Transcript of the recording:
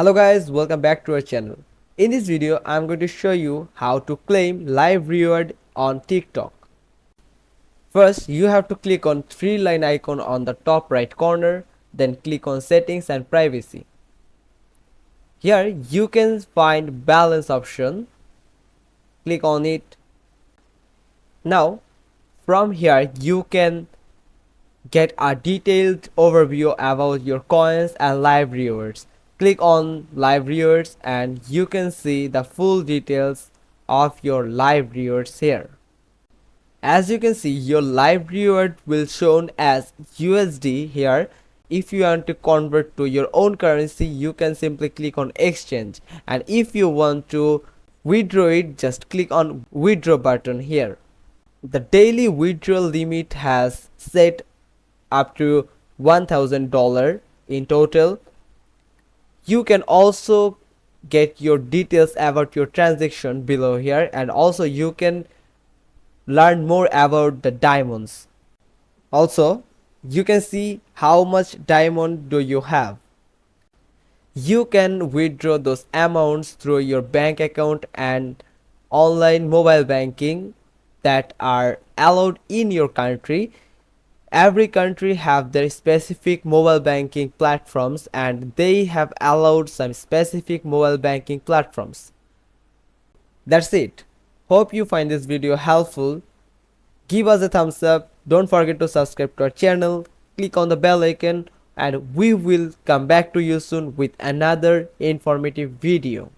Hello guys, welcome back to our channel. In this video, I'm going to show you how to claim live reward on TikTok. First, you have to click on three line icon on the top right corner, then click on settings and privacy. Here you can find balance option. Click on it. Now, from here you can get a detailed overview about your coins and live rewards. Click on live rewards and you can see the full details of your live rewards here. As you can see, your live reward will shown as USD here. If you want to convert to your own currency, you can simply click on exchange, and if you want to withdraw it, just click on withdraw button here. The daily withdrawal limit has set up to $1,000 in total. You can also get your details about your transaction below here, and also you can learn more about the diamonds. Also, you can see how much diamond do you have. You can withdraw those amounts through your bank account and online mobile banking that are allowed in your country. Every country have their specific mobile banking platforms, and they have allowed some specific mobile banking platforms. That's it. Hope you find this video helpful. Give us a thumbs up. Don't forget to subscribe to our channel. Click on the bell icon and we will come back to you soon with another informative video.